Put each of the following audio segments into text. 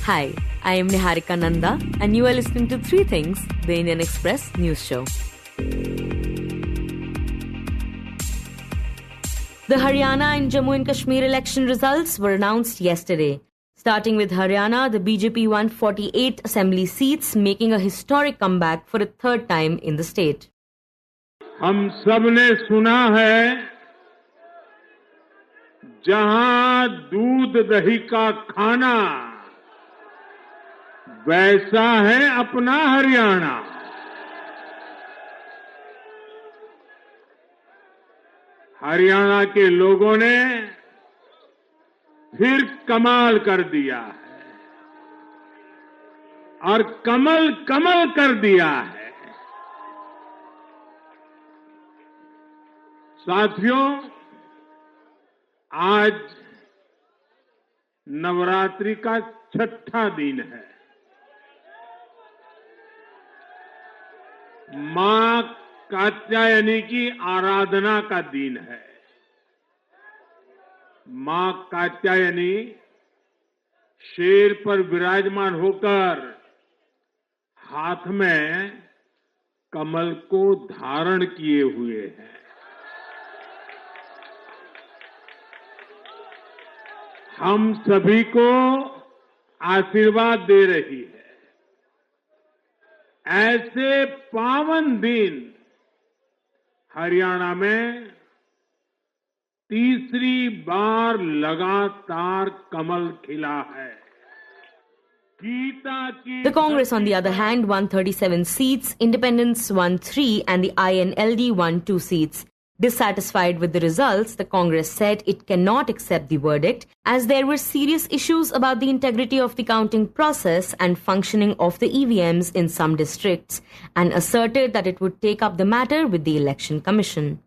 Hi, I am Niharika Nanda and you are listening to 3 Things, the Indian Express news show. The Haryana and Jammu and Kashmir election results were announced yesterday. Starting with Haryana, the BJP won 48 assembly seats, making a historic comeback for a third time in the state. हम सबने सुना है जहां दूध दही का खाना वैसा है अपना हरियाणा। हरियाणा के लोगों ने फिर कमाल कर दिया है और कमल कमल कर दिया है। साथियों, आज नवरात्रि का 6ठा दिन है। मां कात्यायनी की आराधना का दिन है। मां कात्यायनी शेर पर विराजमान होकर हाथ में कमल को धारण किए हुए हैं। हम सभी को आशीर्वाद दे रही है। ऐसे पावन दिन हरियाणा में तीसरी बार लगातार कमल खिला है। The Congress, on the other hand, won 37 seats, Independents won 3 and the INLD won 2 seats. Dissatisfied with the results, the Congress said it cannot accept the verdict as there were serious issues about the integrity of the counting process and functioning of the EVMs in some districts, and asserted that it would take up the matter with the Election Commission.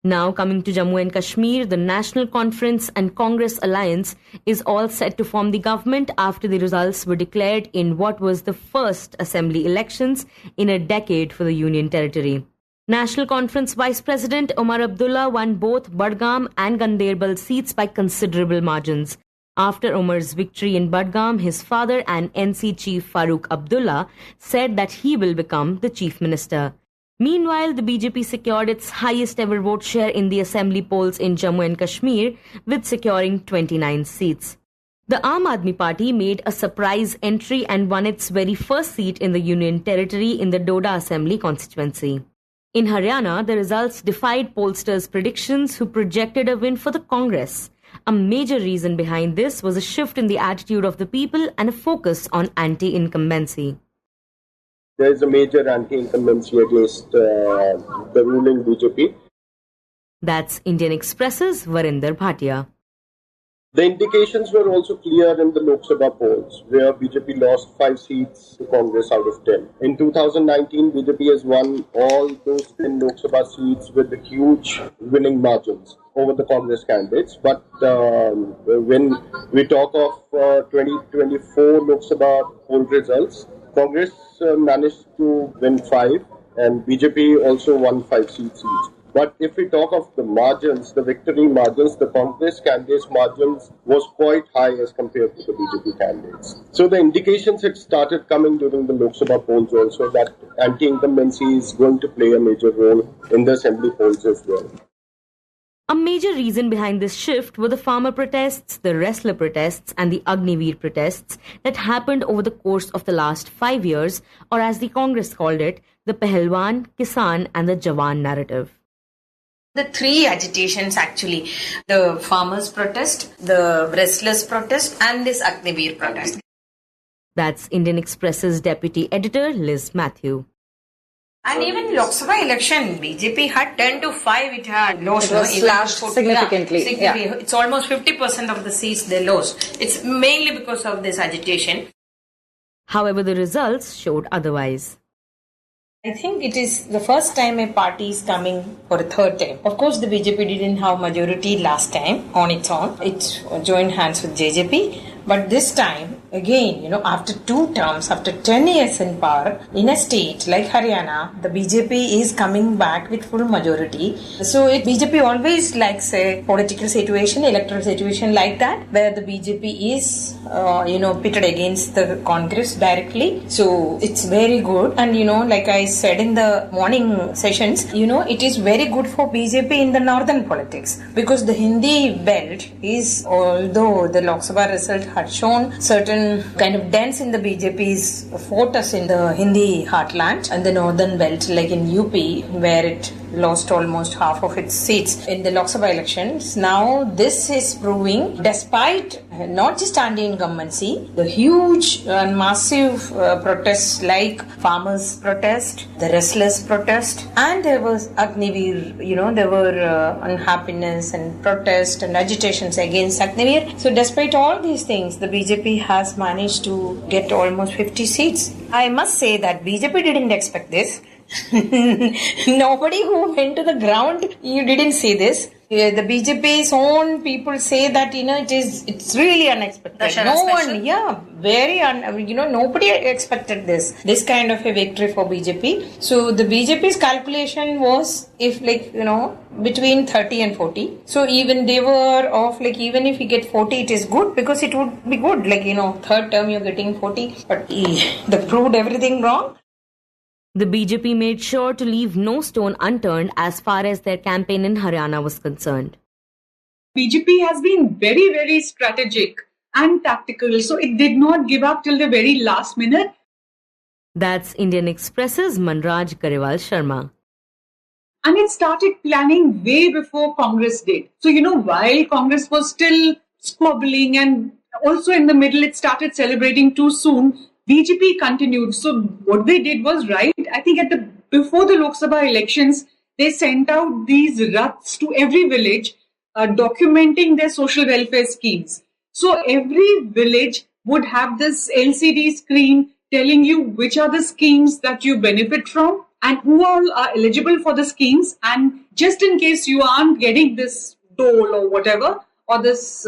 Now coming to Jammu and Kashmir, the National Conference and Congress Alliance is all set to form the government after the results were declared in what was the first assembly elections in a decade for the Union Territory. National Conference Vice President Omar Abdullah won both Budgam and Ganderbal seats by considerable margins. After Omar's victory in Budgam, his father and NC chief Farooq Abdullah said that he will become the chief minister. Meanwhile, the BJP secured its highest ever vote share in the assembly polls in Jammu and Kashmir, with securing 29 seats. The Aam Aadmi Party made a surprise entry and won its very first seat in the Union Territory in the Dogra Assembly constituency. In Haryana, the results defied pollsters' predictions, who projected a win for the Congress. A major reason behind this was a shift in the attitude of the people and a focus on anti-incumbency. There is a major anti-incumbency against the ruling BJP. That's Indian Express's Varinder, Bhatia. The indications were also clear in the Lok Sabha polls, where BJP lost 5 seats to Congress out of 10. In 2019, BJP has won all those 10 Lok Sabha seats with huge winning margins over the Congress candidates. But when we talk of 2024 Lok Sabha poll results, Congress managed to win 5 and BJP also won 5 seats each. But if we talk of the margins, the victory margins, the Congress candidates' margins was quite high as compared to the BJP candidates. So the indications had started coming during the Lok Sabha polls also that anti-incumbency is going to play a major role in the assembly polls as well. A major reason behind this shift were the farmer protests, the wrestler protests and the Agniveer protests that happened over the course of the last 5 years, or as the Congress called it, the Pahalwan, Kisan and the Jawan narrative. The 3 agitations actually, the farmers' protest, the wrestlers' protest and this Agniveer protest. That's Indian Express's deputy editor, Liz Mathew. And even Lok Sabha election, BJP had 10 to 5, it had lost. It was slashed significantly. Yeah. It's almost 50% of the seats they lost. It's mainly because of this agitation. However, the results showed otherwise. I think it is the first time a party is coming for a third time. Of course, the BJP didn't have majority last time on its own. It joined hands with JJP. But this time, again, after 2 terms, after 10 years in power, in a state like Haryana, the BJP is coming back with full majority. So BJP always likes a political situation, electoral situation like that, where the BJP is, pitted against the Congress directly. So it's very good. And, like I said in the morning sessions, it is very good for BJP in the northern politics, because the Hindi belt is, although the Lok Sabha result had shown certain kind of dents in the BJP's fortress in the Hindi heartland and the northern belt, like in UP, where it lost almost half of its seats in the Lok Sabha elections. Now this is proving, despite not just anti-incumbency, the huge and massive protests like farmers' protest, the restless protest, and there was Agnivir, there were unhappiness and protest and agitations against Agnivir. So despite all these things, the BJP has managed to get almost 50 seats. I must say that BJP didn't expect this. Nobody who went to the ground, you didn't see this. The BJP's own people say that it's really unexpected. Nobody expected this kind of a victory for BJP. So the BJP's calculation was between 30 and 40. So even they were off, even if you get 40, it is good, because it would be good. Third term you're getting 40, but they proved everything wrong. The BJP made sure to leave no stone unturned as far as their campaign in Haryana was concerned. BJP has been very, very strategic and tactical, so it did not give up till the very last minute. That's Indian Express's Manraj, Garewal, Sharma. And it started planning way before Congress did. So, while Congress was still squabbling and also in the middle it started celebrating too soon, BJP continued. So what they did was right. I think before the Lok Sabha elections, they sent out these raths to every village documenting their social welfare schemes. So every village would have this LCD screen telling you which are the schemes that you benefit from and who all are eligible for the schemes. And just in case you aren't getting this dole or whatever, or this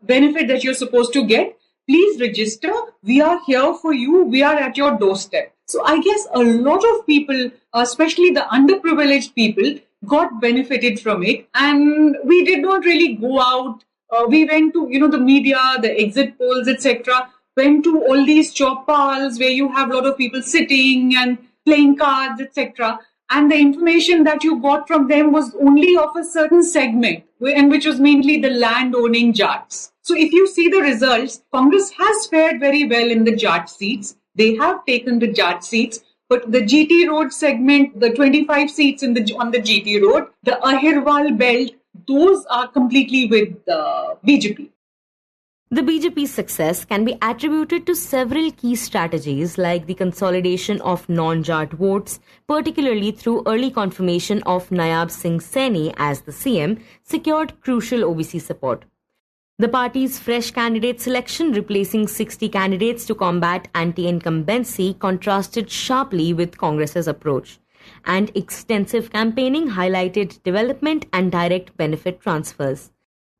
benefit that you're supposed to get, please register. We are here for you. We are at your doorstep. So I guess a lot of people, especially the underprivileged people, got benefited from it. And we did not really go out. We went to, the media, the exit polls, etc. Went to all these chowpals where you have a lot of people sitting and playing cards, etc. And the information that you got from them was only of a certain segment, and which was mainly the land-owning Jats. So if you see the results, Congress has fared very well in the Jat seats. They have taken the Jat seats, but the GT Road segment, the 25 seats on the GT Road, the Ahirwal belt, those are completely with the BJP. The BJP's success can be attributed to several key strategies like the consolidation of non-Jat votes, particularly through early confirmation of Nayab Singh Saini as the CM, secured crucial OBC support. The party's fresh candidate selection, replacing 60 candidates to combat anti-incumbency, contrasted sharply with Congress's approach. And extensive campaigning highlighted development and direct benefit transfers.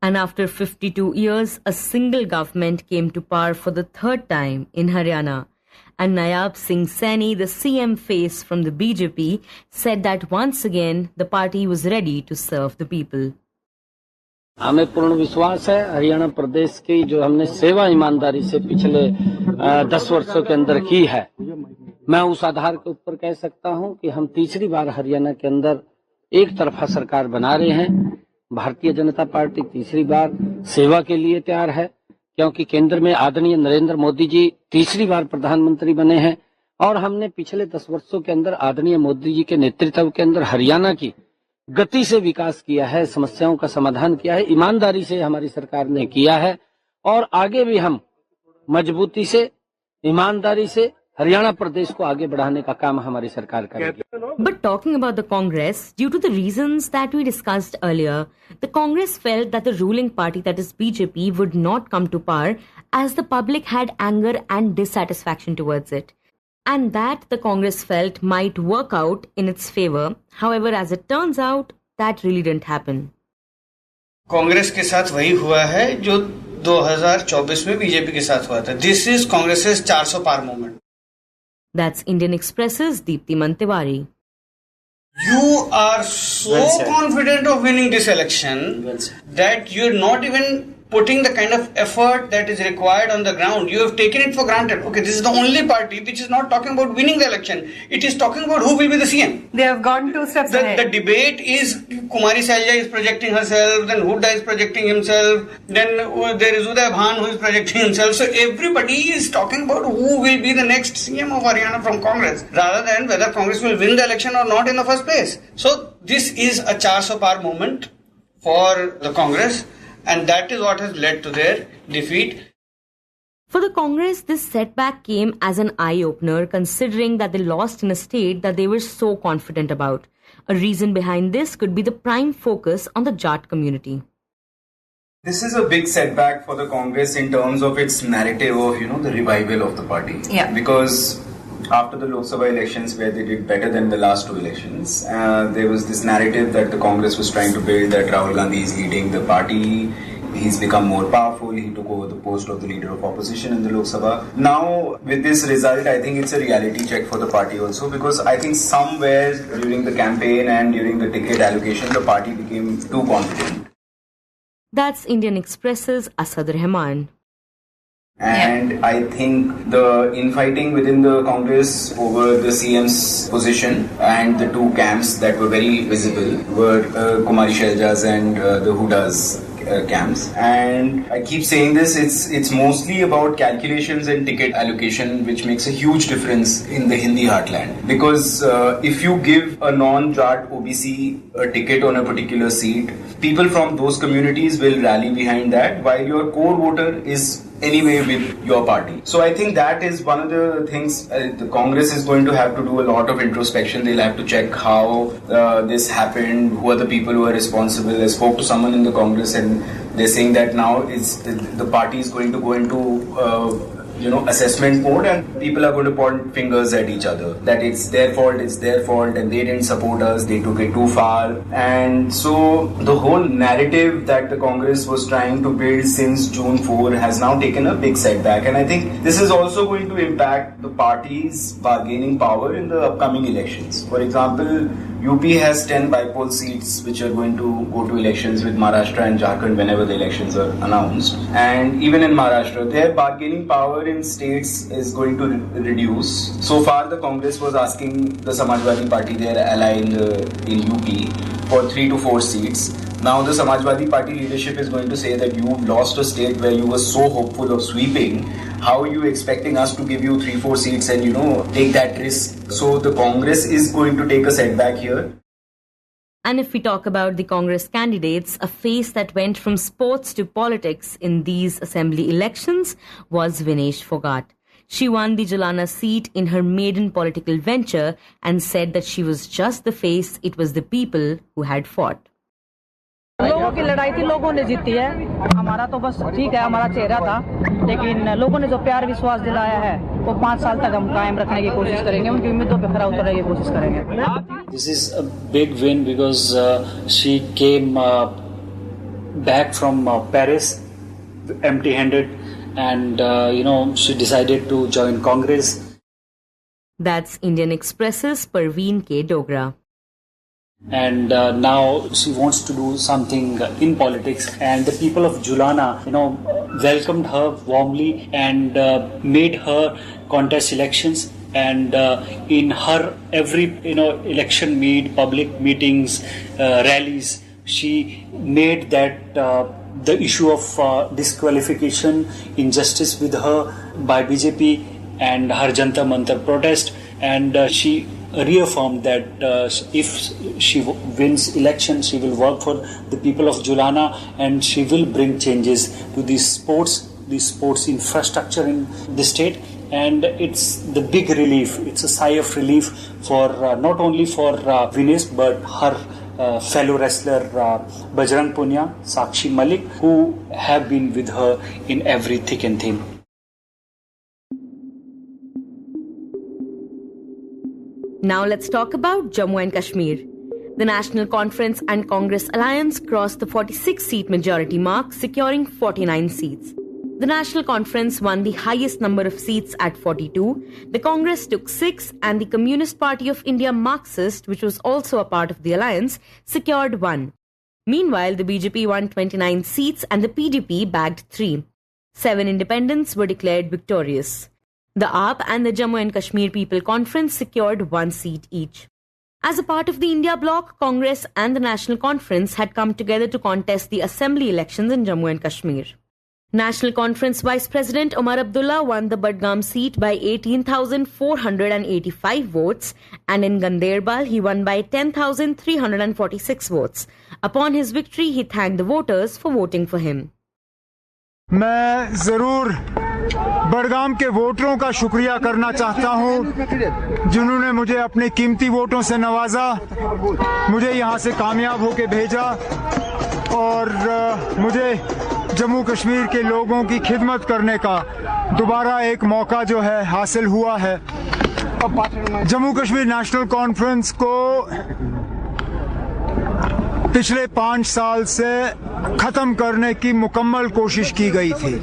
And after 52 years, a single government came to power for the third time in Haryana. And Nayab Singh Saini, the CM face from the BJP, said that once again the party was ready to serve the people. हमें पूर्ण विश्वास है हरियाणा प्रदेश की जो हमने सेवा ईमानदारी से पिछले 10 वर्षों के अंदर की है, मैं उस आधार के ऊपर कह सकता हूं कि हम तीसरी बार हरियाणा के अंदर एक तरफा सरकार बना रहे हैं। भारतीय जनता पार्टी तीसरी बार सेवा के लिए तैयार है, क्योंकि केंद्र में आदरणीय नरेंद्र मोदी जी तीसरी बार प्रधानमंत्री बने हैं और हमने पिछले 10 वर्षों के अंदर आदरणीय मोदी जी के नेतृत्व के अंदर हरियाणा की गति से विकास किया है, समस्याओं का समाधान किया है, ईमानदारी से हमारी सरकार ने किया है और आगे भी हम मजबूती से, ईमानदारी से हरियाणा प्रदेश को आगे बढ़ाने का काम हमारी सरकार करेगी। But talking about the Congress, due to the reasons that we discussed earlier, the Congress felt that the ruling party, that is BJP, would not come to power as the public had anger and dissatisfaction towards it. And that the Congress felt might work out in its favor. However, as it turns out, that really didn't happen. Congress के साथ वही हुआ है जो 2024 में BJP के साथ हुआ था. This is Congress's 400 par movement. That's Indian Express's Deeptiman Tiwary. You are so confident of winning this election that you're not even putting the kind of effort that is required on the ground. You have taken it for granted. Okay, this is the only party which is not talking about winning the election. It is talking about who will be the CM. They have gone 2 steps ahead. The debate is Kumari Salja is projecting herself, then Hooda is projecting himself, then there is Uday Bhan who is projecting himself. So everybody is talking about who will be the next CM of Haryana from Congress, rather than whether Congress will win the election or not in the first place. So this is a 400 par moment for the Congress. And that is what has led to their defeat. For the Congress, this setback came as an eye-opener considering that they lost in a state that they were so confident about. A reason behind this could be the prime focus on the Jat community. This is a big setback for the Congress in terms of its narrative of, the revival of the party. Yeah. Because after the Lok Sabha elections, where they did better than the last 2 elections, there was this narrative that the Congress was trying to build, that Rahul Gandhi is leading the party, he's become more powerful, he took over the post of the leader of opposition in the Lok Sabha. Now, with this result, I think it's a reality check for the party also, because I think somewhere during the campaign and during the ticket allocation, the party became too confident. That's Indian Express's Asad Rehman. And I think the infighting within the Congress over the CM's position and the 2 camps that were very visible were Kumari Shalja's and the Hooda's camps. And I keep saying this, it's mostly about calculations and ticket allocation, which makes a huge difference in the Hindi heartland. Because if you give a non-Jat OBC a ticket on a particular seat, people from those communities will rally behind that, while your core voter is anyway with your party. So I think that is one of the things the Congress is going to have to do a lot of introspection. They'll have to check how this happened, who are the people who are responsible. I spoke to someone in the Congress and they're saying that now the party is going to go into assessment mode, and people are going to point fingers at each other, that it's their fault, and they didn't support us, they took it too far. And so the whole narrative that the Congress was trying to build since June 4 has now taken a big setback, and I think this is also going to impact the party's bargaining power in the upcoming elections. For example, UP has 10 bipole seats which are going to go to elections with Maharashtra and Jharkhand whenever the elections are announced. And even in Maharashtra, their bargaining power in states is going to reduce. So far, the Congress was asking the Samajwadi Party, their ally in UP, for 3 to 4 seats. Now the Samajwadi Party leadership is going to say that you lost a state where you were so hopeful of sweeping. How are you expecting us to give you 3-4 seats and take that risk? So the Congress is going to take a setback here. And if we talk about the Congress candidates, a face that went from sports to politics in these assembly elections was Vinesh Phogat. She won the Jalana seat in her maiden political venture and said that she was just the face, it was the people who had fought. लोगों की लड़ाई थी, लोगों ने जीती है. हमारा तो बस ठीक है, हमारा चेहरा था, लेकिन लोगों ने जो प्यार विश्वास दिलाया है वो 5 साल तक हम कायम रखने की कोशिश करेंगे, उनकी उम्मीदों पे खरा उतरने की कोशिश करेंगे. This is a big win because she came back from Paris empty-handed, and she decided to join Congress. That's Indian Express's Parveen K. Dogra. And now she wants to do something in politics, and the people of Julana, welcomed her warmly and made her contest elections. And in her every election public meetings, rallies, she made that the issue of disqualification, injustice with her by BJP and her Jantar Mantar protest, and she reaffirmed that if she wins election, she will work for the people of Julana, and she will bring changes to the sports infrastructure in the state. And it's the big relief, it's a sigh of relief for not only for Vinesh but her fellow wrestler Bajrang Punia, Sakshi Malik, who have been with her in every thick and thin. Now let's talk about Jammu and Kashmir. The National Conference and Congress alliance crossed the 46-seat majority mark, securing 49 seats. The National Conference won the highest number of seats at 42, the Congress took 6, and the Communist Party of India Marxist, which was also a part of the alliance, secured 1. Meanwhile, the BJP won 29 seats and the PDP bagged 3. 7 independents were declared victorious. The AAP and the Jammu and Kashmir People Conference secured 1 seat each. As a part of the India bloc, Congress and the National Conference had come together to contest the assembly elections in Jammu and Kashmir. National Conference Vice President Omar Abdullah won the Budgam seat by 18,485 votes, and in Ganderbal he won by 10,346 votes. Upon his victory, he thanked the voters for voting for him. मैं जरूर बडगाम के वोटरों का शुक्रिया करना चाहता हूं, जिन्होंने मुझे अपने कीमती वोटों से नवाजा, मुझे यहां से कामयाब होकर भेजा और मुझे जम्मू कश्मीर के लोगों की खिदमत करने का दोबारा एक मौका जो है हासिल हुआ है। जम्मू कश्मीर नेशनल कॉन्फ्रेंस को पिछले 5 साल से खत्म करने की मुकम्मल कोशिश की गई थी।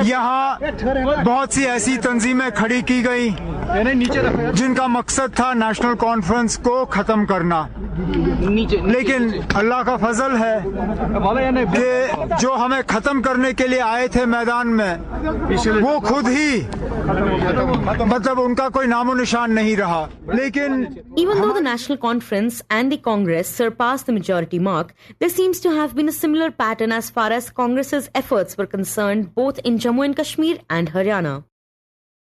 यहाँ बहुत सी ऐसी तंजीमें खड़ी की गई जिनका मकसद था नेशनल कॉन्फ्रेंस को खत्म करना, लेकिन अल्लाह का फजल है कि जो हमें खत्म करने के लिए आए थे मैदान में, वो खुद ही मतलब उनका कोई नामो निशान नहीं रहा। लेकिन Even though the National Conference and the Congress surpassed the majority mark, there seems to have been a similar pattern as far as Congress's efforts were concerned, both in Jammu and Kashmir and Haryana.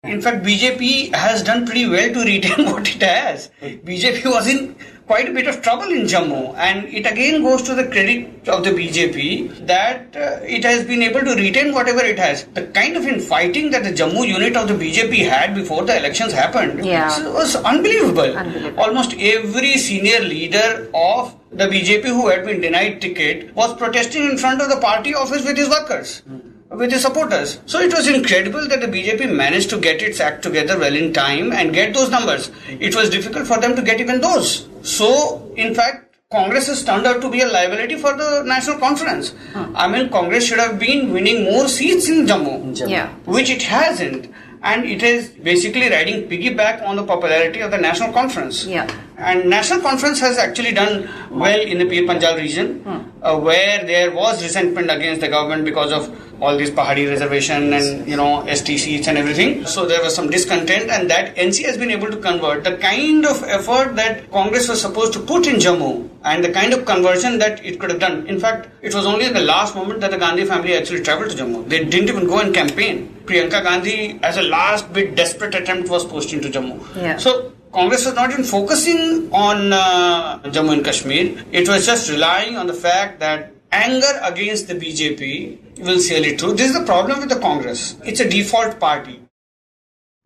In fact, BJP has done pretty well to retain what it has. BJP was in quite a bit of trouble in Jammu, and it again goes to the credit of the BJP that it has been able to retain whatever it has. The kind of infighting that the Jammu unit of the BJP had before the elections happened was unbelievable. Almost every senior leader of the BJP who had been denied ticket was protesting in front of the party office with his workers, with his supporters. So it was incredible that the BJP managed to get its act together well in time and get those numbers. It was difficult for them to get even those. So, in fact, Congress has turned out to be a liability for the National Conference. I mean, Congress should have been winning more seats in Jammu, which it hasn't. And it is basically riding piggyback on the popularity of the National Conference. And National Conference has actually done well in the Pir Panjal region, where there was resentment against the government because of all these Pahadi reservation and, ST seats and everything. So there was some discontent, and that NC has been able to convert the kind of effort that Congress was supposed to put in Jammu and the kind of conversion that it could have done. In fact, it was only in the last moment that the Gandhi family actually travelled to Jammu. They didn't even go and campaign. Priyanka Gandhi, as a last bit desperate attempt, was pushed into Jammu. So Congress was not even focusing on Jammu and Kashmir. It was just relying on the fact that anger against the BJP will sail it through. This is the problem with the Congress. It's a default party.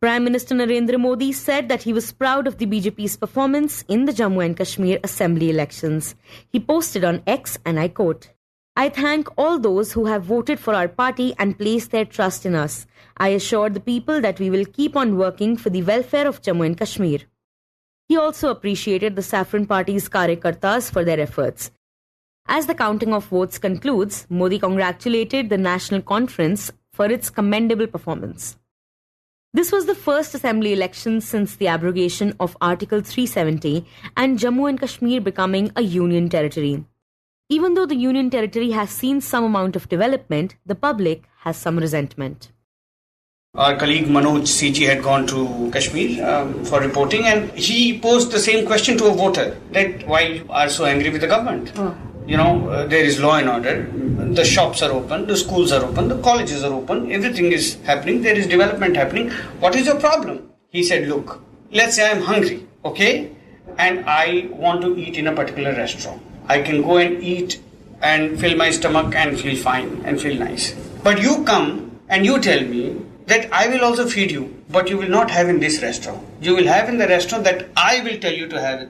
Prime Minister Narendra Modi said that he was proud of the BJP's performance in the Jammu and Kashmir assembly elections. He posted on X, and I quote, "I thank all those who have voted for our party and placed their trust in us. I assure the people that we will keep on working for the welfare of Jammu and Kashmir." He also appreciated the Saffron Party's Karyakartas for their efforts. As the counting of votes concludes, Modi congratulated the National Conference for its commendable performance. This was the first assembly election since the abrogation of Article 370 and Jammu and Kashmir becoming a union territory. Even though the union territory has seen some amount of development, the public has some resentment. Our colleague Manoj CG had gone to Kashmir for reporting, and he posed the same question to a voter, that why you are so angry with the government. There is law and order, the shops are open, the schools are open, the colleges are open, everything is happening, there is development happening. What is your problem? He said, look, let's say I am hungry, okay, and I want to eat in a particular restaurant. I can go and eat and fill my stomach and feel fine and feel nice. But you come and you tell me that I will also feed you, but you will not have in this restaurant. You will have in the restaurant that I will tell you to have it.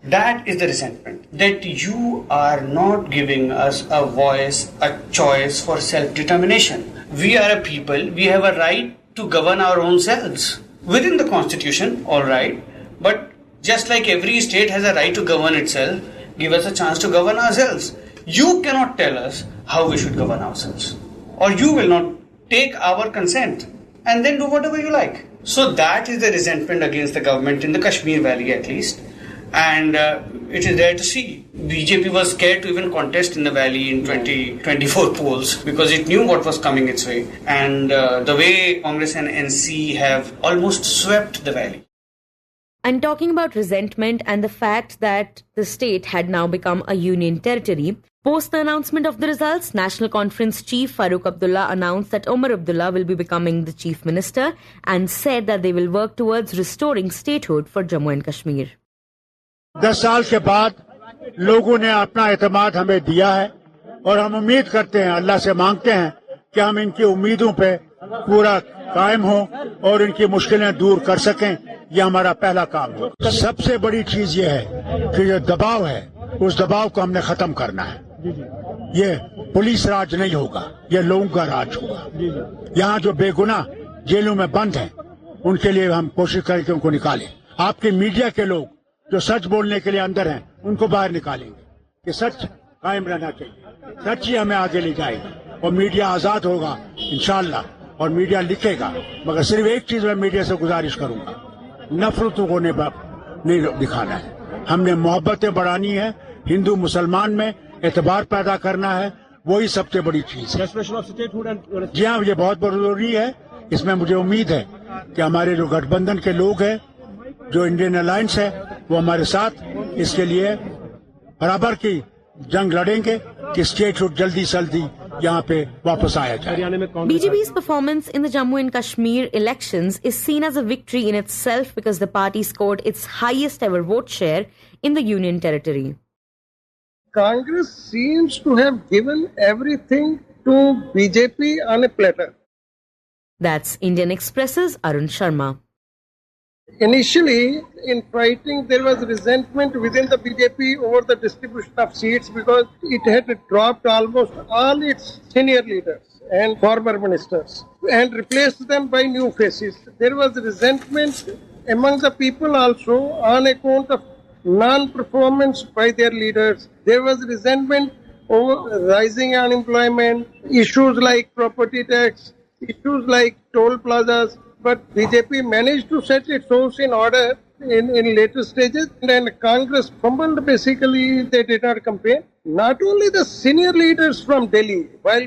That is the resentment, that you are not giving us a voice, a choice for self-determination. We are a people, we have a right to govern our own selves. Within the constitution, all right, but Just like every state has a right to govern itself, give us a chance to govern ourselves. You cannot tell us how we should govern ourselves. Or you will not take our consent and then do whatever you like. So that is the resentment against the government in the Kashmir Valley at least. And it is there to see. BJP was scared to even contest in the valley in 2024 polls because it knew what was coming its way. And the way Congress and NC have almost swept the valley. And talking about resentment and the fact that the state had now become a union territory, post the announcement of the results, National Conference Chief Farooq Abdullah announced that Omar Abdullah will be becoming the Chief Minister and said that they will work towards restoring statehood for Jammu and Kashmir. 10 साल के बाद लोगों ने अपना एतमाद हमें दिया है और हम उम्मीद करते हैं, अल्लाह से मांगते हैं कि हम इनकी उम्मीदों पे पूरा कायम हों और इनकी मुश्किलें दूर कर सकें. ये हमारा पहला काम है. सबसे बड़ी चीज ये है कि जो दबाव है उस दबाव को हमने खत्म करना है. ये पुलिस राज नहीं होगा, ये लोगों का राज होगा. यहाँ जो बेगुनाह जेलों में बंद हैं उनके लिए हम कोशिश करें कि उनको निकालें. आपके मीडिया के लोग जो सच बोलने के लिए अंदर हैं उनको बाहर निकालेंगे कि सच कायम रहना चाहिए. सच ही हमें आगे ले जाएगा और मीडिया आजाद होगा इंशाअल्लाह. और मीडिया लिखेगा, मगर सिर्फ एक चीज मैं मीडिया से गुजारिश करूंगा, नफरतों को नहीं दिखाना है. हमने मोहब्बतें बढ़ानी है, हिंदू मुसलमान में एतबार पैदा करना है, वही सबसे बड़ी चीज है. जी हाँ, ये बहुत जरूरी है. इसमें मुझे उम्मीद है कि हमारे जो गठबंधन के लोग हैं, जो इंडियन अलायंस है, वो हमारे साथ इसके लिए बराबर की जंग लड़ेंगे कि स्टेटहुड जल्दी से जल्दी यहाँ पे वापस आया जाए. BJP's performance in the Jammu and Kashmir elections is seen as a victory in itself because the party scored its highest ever vote share in the union territory. Congress seems to have given everything to BJP on a platter. That's Indian Express's Arun Sharma. Initially, in fighting, there was resentment within the BJP over the distribution of seats because it had dropped almost all its senior leaders and former ministers and replaced them by new faces. There was resentment among the people also on account of non-performance by their leaders. There was resentment over rising unemployment, issues like property tax, issues like toll plazas. But BJP managed to set its house in order in later stages, and Congress fumbled. Basically, they did not campaign. Not only the senior leaders from Delhi, while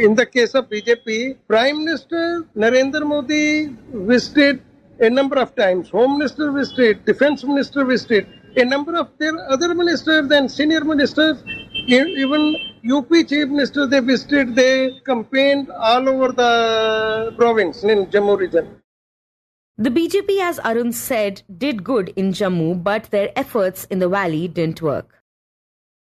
in the case of BJP, Prime Minister Narendra Modi visited a number of times, Home Minister visited, Defence Minister visited, a number of their other ministers and senior ministers, even UP Chief Minister, they visited, they campaigned all over the province in Jammu region. The BJP, as Arun said, did good in Jammu, but their efforts in the valley didn't work.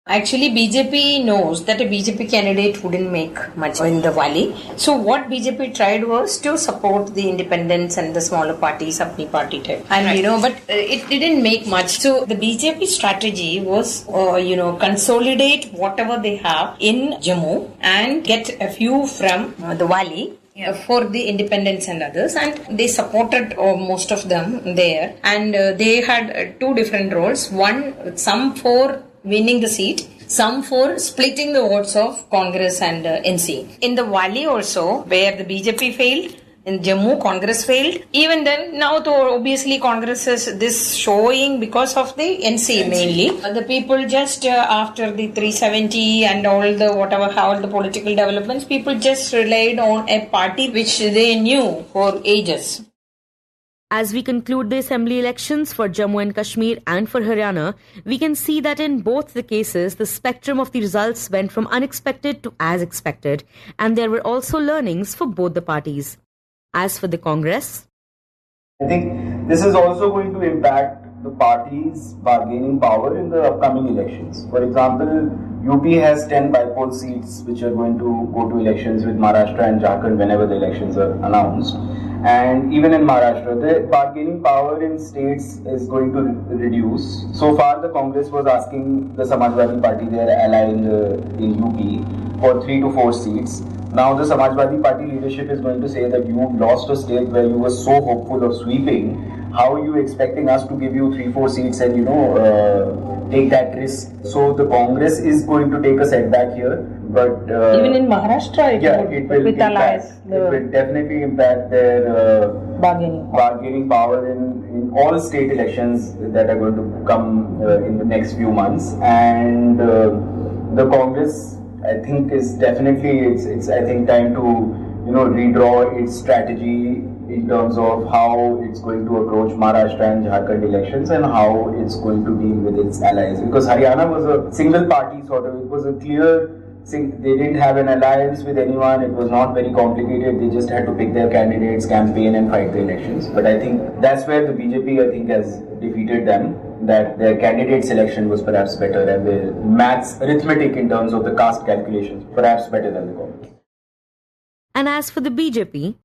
Actually, BJP knows that a BJP candidate wouldn't make much in the valley. So what BJP tried was to support the independents and the smaller parties, apni party type. And, but it didn't make much. So the BJP strategy was, consolidate whatever they have in Jammu and get a few from the valley. Yeah. For the independents and others, and they supported most of them there, and they had two different roles. One, some for winning the seat, some for splitting the votes of Congress and NC. In the valley also, where the BJP failed, in Jammu, Congress failed. Even then, now obviously Congress is this showing because of the NC mainly. The people just after the 370 and all the political developments, people just relied on a party which they knew for ages. As we conclude the assembly elections for Jammu and Kashmir and for Haryana, we can see that in both the cases, the spectrum of the results went from unexpected to as expected, and there were also learnings for both the parties. As for the Congress, I think this is also going to impact the party's bargaining power in the upcoming elections. For example, UP has 10 bypoll seats which are going to go to elections with Maharashtra and Jharkhand whenever the elections are announced. And even in Maharashtra, the bargaining power in states is going to reduce. So far, the Congress was asking the Samajwadi Party, their ally in UP, for 3 to 4 seats. Now the Samajwadi Party leadership is going to say that you lost a state where you were so hopeful of sweeping. how are you expecting us to give you 3-4 seats and take that risk? So the Congress is going to take a setback here, but even in Maharashtra, it will definitely impact their bargaining power in all state elections that are going to come in the next few months. And the Congress, I think, is definitely it's I think time to redraw its strategy in terms of how it's going to approach Maharashtra and Jharkhand elections and how it's going to deal with its allies. Because Haryana was a single party sort of, it was a clear, they didn't have an alliance with anyone, it was not very complicated, they just had to pick their candidates, campaign and fight the elections. But I think that's where the BJP, I think, has defeated them, that their candidate selection was perhaps better and their arithmetic in terms of the caste calculations perhaps better than the Congress. And as for the BJP,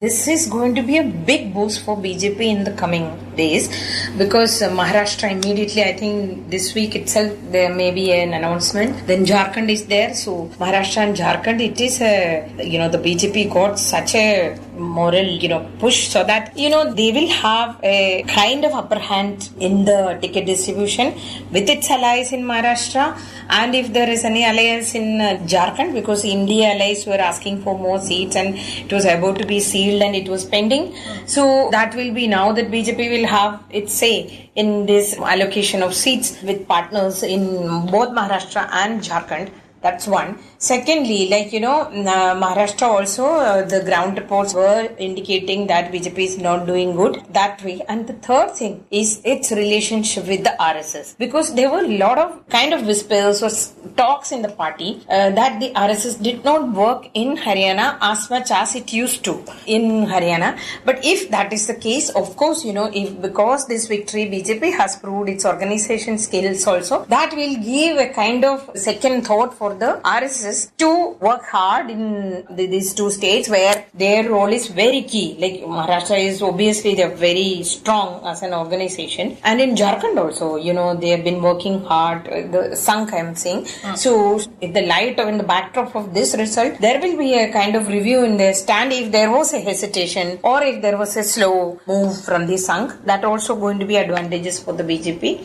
this is going to be a big boost for BJP in the coming days, because Maharashtra immediately, I think this week itself, there may be an announcement. Then Jharkhand is there. So Maharashtra and Jharkhand, it is the BJP got such a moral, push so that, they will have a kind of upper hand in the ticket distribution with its allies in Maharashtra. And if there is any alliance in Jharkhand, because India allies were asking for more seats and it was about to be sealed and it was pending. So that will be now that BJP will have its say in this allocation of seats with partners in both Maharashtra and Jharkhand. That's one. Secondly, Maharashtra also, the ground reports were indicating that BJP is not doing good that way. And the third thing is its relationship with the RSS. Because there were a lot of kind of whispers or talks in the party that the RSS did not work in Haryana as much as it used to in Haryana. But if that is the case, of course, because this victory, BJP has proved its organization skills also, that will give a kind of second thought for the RSS to work hard in these two states where their role is very key. Like Maharashtra is obviously they're very strong as an organization, and in Jharkhand also, they have been working hard. The Sangh, I'm saying. So, in the light or in the backdrop of this result, there will be a kind of review in their stand if there was a hesitation or if there was a slow move from the Sangh. That also going to be advantageous for the BJP.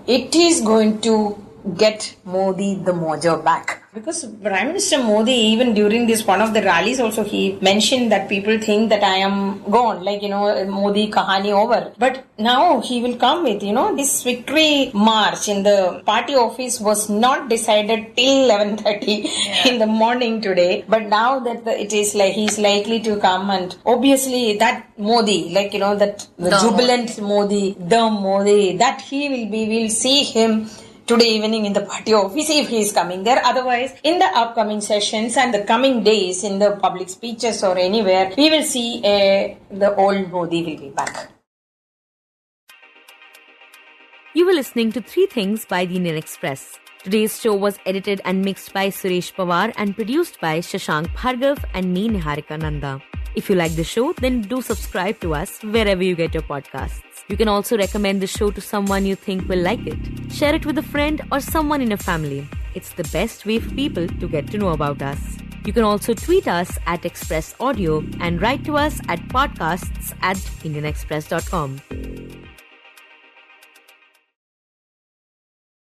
It is going to get Modi the mojo back. Because Prime Minister Modi, even during this one of the rallies also, he mentioned that people think that I am gone, Modi kahani over. But now he will come with, this victory march in the party office was not decided till 11:30 in the morning today. But now that it is he's likely to come, and obviously that Modi, that the jubilant Modi, the Modi, that we'll see him today evening in the party office if he is coming there. Otherwise, in the upcoming sessions and the coming days in the public speeches or anywhere, we will see the old Modi will be back. You were listening to 3 Things by the Indian Express. Today's show was edited and mixed by Suresh Pawar and produced by Shashank, Bhargava and me, Niharika Nanda. If you like the show, then do subscribe to us wherever you get your podcasts. You can also recommend the show to someone you think will like it. Share it with a friend or someone in your family. It's the best way for people to get to know about us. You can also tweet us at Express Audio and write to us at podcasts@indianexpress.com.